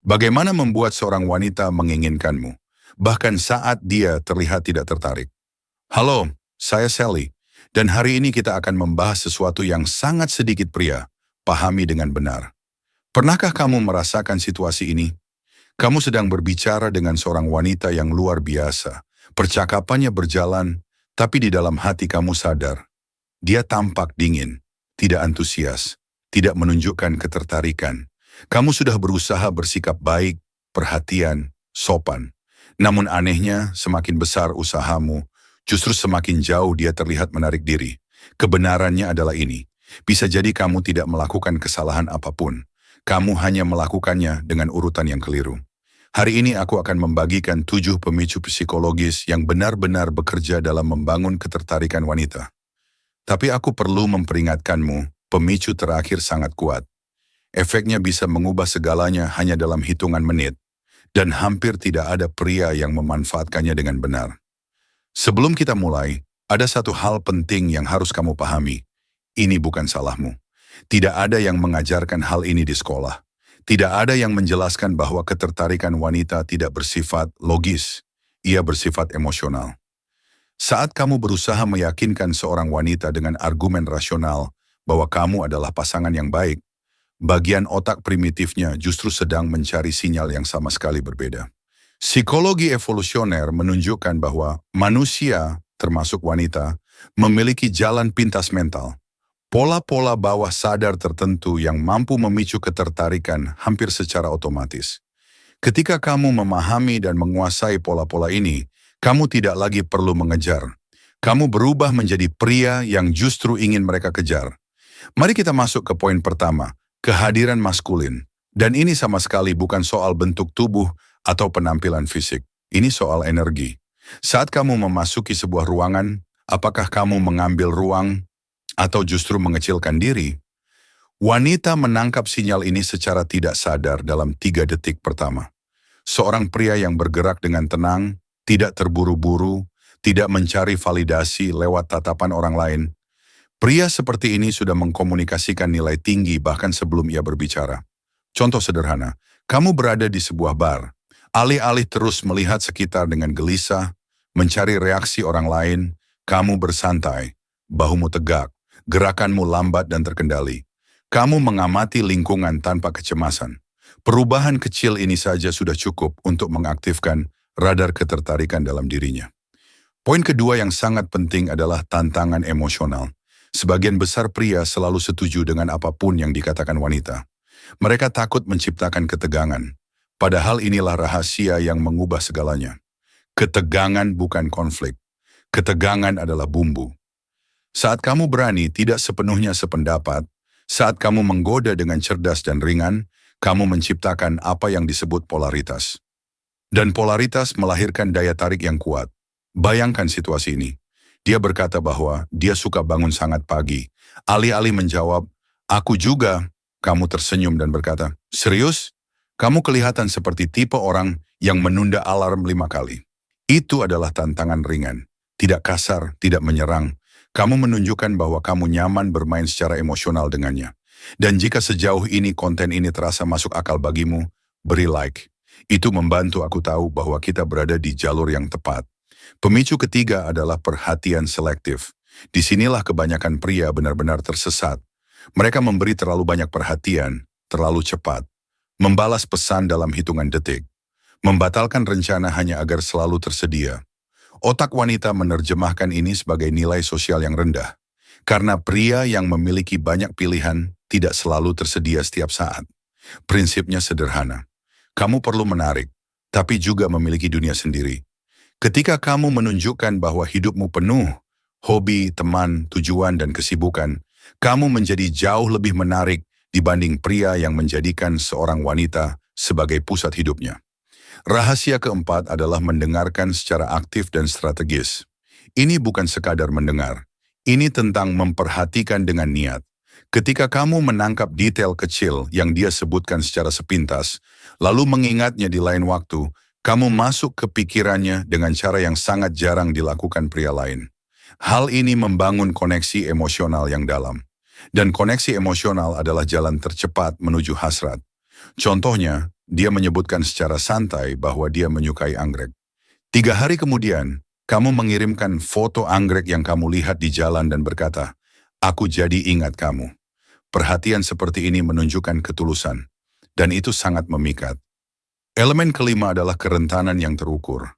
Bagaimana membuat seorang wanita menginginkanmu, bahkan saat dia terlihat tidak tertarik? Halo, saya Sally, dan hari ini kita akan membahas sesuatu yang sangat sedikit pria pahami dengan benar. Pernahkah kamu merasakan situasi ini? Kamu sedang berbicara dengan seorang wanita yang luar biasa. Percakapannya berjalan, tapi di dalam hati kamu sadar, dia tampak dingin, tidak antusias, tidak menunjukkan ketertarikan. Kamu sudah berusaha bersikap baik, perhatian, sopan. Namun anehnya, semakin besar usahamu, justru semakin jauh dia terlihat menarik diri. Kebenarannya adalah ini. Bisa jadi kamu tidak melakukan kesalahan apapun. Kamu hanya melakukannya dengan urutan yang keliru. Hari ini aku akan membagikan 7 pemicu psikologis yang benar-benar bekerja dalam membangun ketertarikan wanita. Tapi aku perlu memperingatkanmu, pemicu terakhir sangat kuat. Efeknya bisa mengubah segalanya hanya dalam hitungan menit, dan hampir tidak ada pria yang memanfaatkannya dengan benar. Sebelum kita mulai, ada satu hal penting yang harus kamu pahami. Ini bukan salahmu. Tidak ada yang mengajarkan hal ini di sekolah. Tidak ada yang menjelaskan bahwa ketertarikan wanita tidak bersifat logis, ia bersifat emosional. Saat kamu berusaha meyakinkan seorang wanita dengan argumen rasional bahwa kamu adalah pasangan yang baik, bagian otak primitifnya justru sedang mencari sinyal yang sama sekali berbeda. Psikologi evolusioner menunjukkan bahwa manusia, termasuk wanita, memiliki jalan pintas mental. Pola-pola bawah sadar tertentu yang mampu memicu ketertarikan hampir secara otomatis. Ketika kamu memahami dan menguasai pola-pola ini, kamu tidak lagi perlu mengejar. Kamu berubah menjadi pria yang justru ingin mereka kejar. Mari kita masuk ke poin pertama, kehadiran maskulin. Dan ini sama sekali bukan soal bentuk tubuh atau penampilan fisik. Ini soal energi. Saat kamu memasuki sebuah ruangan, apakah kamu mengambil ruang atau justru mengecilkan diri? Wanita menangkap sinyal ini secara tidak sadar dalam 3 detik pertama. Seorang pria yang bergerak dengan tenang, tidak terburu-buru, tidak mencari validasi lewat tatapan orang lain. Pria seperti ini sudah mengkomunikasikan nilai tinggi bahkan sebelum ia berbicara. Contoh sederhana, kamu berada di sebuah bar. Alih-alih terus melihat sekitar dengan gelisah, mencari reaksi orang lain, kamu bersantai, bahumu tegak, gerakanmu lambat dan terkendali. Kamu mengamati lingkungan tanpa kecemasan. Perubahan kecil ini saja sudah cukup untuk mengaktifkan radar ketertarikan dalam dirinya. Poin kedua yang sangat penting adalah tantangan emosional. Sebagian besar pria selalu setuju dengan apapun yang dikatakan wanita. Mereka takut menciptakan ketegangan. Padahal inilah rahasia yang mengubah segalanya. Ketegangan bukan konflik. Ketegangan adalah bumbu. Saat kamu berani tidak sepenuhnya sependapat, saat kamu menggoda dengan cerdas dan ringan, kamu menciptakan apa yang disebut polaritas. Dan polaritas melahirkan daya tarik yang kuat. Bayangkan situasi ini. Dia berkata bahwa dia suka bangun sangat pagi. Alih-alih menjawab, aku juga, kamu tersenyum dan berkata, serius? Kamu kelihatan seperti tipe orang yang menunda alarm 5 kali. Itu adalah tantangan ringan. Tidak kasar, tidak menyerang. Kamu menunjukkan bahwa kamu nyaman bermain secara emosional dengannya. Dan jika sejauh ini konten ini terasa masuk akal bagimu, beri like. Itu membantu aku tahu bahwa kita berada di jalur yang tepat. Pemicu ketiga adalah perhatian selektif. Disinilah kebanyakan pria benar-benar tersesat. Mereka memberi terlalu banyak perhatian, terlalu cepat. Membalas pesan dalam hitungan detik. Membatalkan rencana hanya agar selalu tersedia. Otak wanita menerjemahkan ini sebagai nilai sosial yang rendah. Karena pria yang memiliki banyak pilihan tidak selalu tersedia setiap saat. Prinsipnya sederhana. Kamu perlu menarik, tapi juga memiliki dunia sendiri. Ketika kamu menunjukkan bahwa hidupmu penuh, hobi, teman, tujuan, dan kesibukan, kamu menjadi jauh lebih menarik dibanding pria yang menjadikan seorang wanita sebagai pusat hidupnya. Rahasia keempat adalah mendengarkan secara aktif dan strategis. Ini bukan sekadar mendengar. Ini tentang memperhatikan dengan niat. Ketika kamu menangkap detail kecil yang dia sebutkan secara sepintas, lalu mengingatnya di lain waktu, kamu masuk ke pikirannya dengan cara yang sangat jarang dilakukan pria lain. Hal ini membangun koneksi emosional yang dalam. Dan koneksi emosional adalah jalan tercepat menuju hasrat. Contohnya, dia menyebutkan secara santai bahwa dia menyukai anggrek. 3 hari kemudian, kamu mengirimkan foto anggrek yang kamu lihat di jalan dan berkata, "Aku jadi ingat kamu." Perhatian seperti ini menunjukkan ketulusan, dan itu sangat memikat. Elemen kelima adalah kerentanan yang terukur.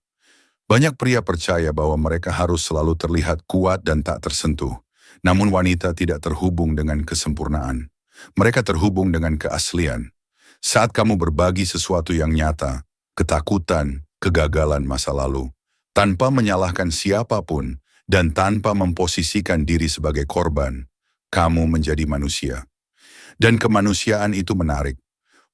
Banyak pria percaya bahwa mereka harus selalu terlihat kuat dan tak tersentuh. Namun wanita tidak terhubung dengan kesempurnaan. Mereka terhubung dengan keaslian. Saat kamu berbagi sesuatu yang nyata, ketakutan, kegagalan masa lalu, tanpa menyalahkan siapapun dan tanpa memposisikan diri sebagai korban, kamu menjadi manusia. Dan kemanusiaan itu menarik.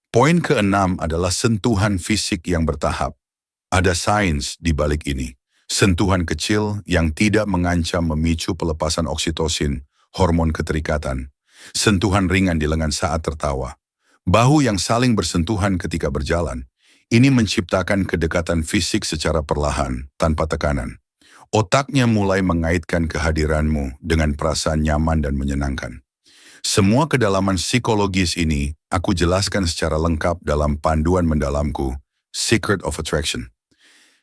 Poin keenam adalah sentuhan fisik yang bertahap. Ada sains di balik ini. Sentuhan kecil yang tidak mengancam memicu pelepasan oksitosin, hormon keterikatan. Sentuhan ringan di lengan saat tertawa. Bahu yang saling bersentuhan ketika berjalan. Ini menciptakan kedekatan fisik secara perlahan, tanpa tekanan. Otaknya mulai mengaitkan kehadiranmu dengan perasaan nyaman dan menyenangkan. Semua kedalaman psikologis ini aku jelaskan secara lengkap dalam panduan mendalamku, Secret of Attraction.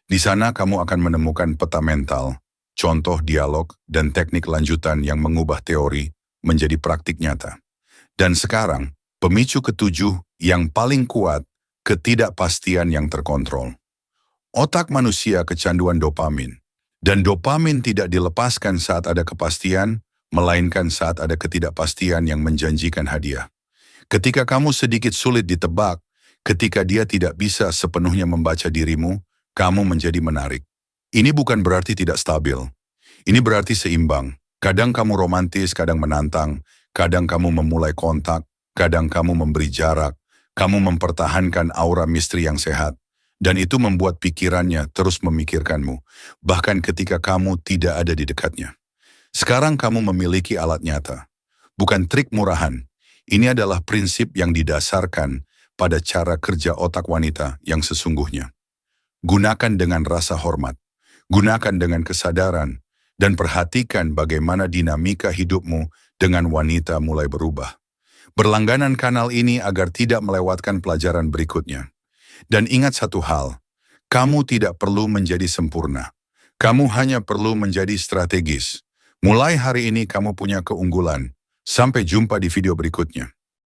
Di sana kamu akan menemukan peta mental, contoh dialog, dan teknik lanjutan yang mengubah teori menjadi praktik nyata. Dan sekarang, pemicu ketujuh yang paling kuat, ketidakpastian yang terkontrol. Otak manusia kecanduan dopamin, dan dopamin tidak dilepaskan saat ada kepastian, melainkan saat ada ketidakpastian yang menjanjikan hadiah. Ketika kamu sedikit sulit ditebak, ketika dia tidak bisa sepenuhnya membaca dirimu, kamu menjadi menarik. Ini bukan berarti tidak stabil. Ini berarti seimbang. Kadang kamu romantis, kadang menantang, kadang kamu memulai kontak, kadang kamu memberi jarak, kamu mempertahankan aura misteri yang sehat, dan itu membuat pikirannya terus memikirkanmu, bahkan ketika kamu tidak ada di dekatnya. Sekarang kamu memiliki alat nyata, bukan trik murahan. Ini adalah prinsip yang didasarkan pada cara kerja otak wanita yang sesungguhnya. Gunakan dengan rasa hormat, gunakan dengan kesadaran, dan perhatikan bagaimana dinamika hidupmu dengan wanita mulai berubah. Berlangganan kanal ini agar tidak melewatkan pelajaran berikutnya. Dan ingat satu hal, kamu tidak perlu menjadi sempurna. Kamu hanya perlu menjadi strategis. Mulai hari ini kamu punya keunggulan. Sampai jumpa di video berikutnya.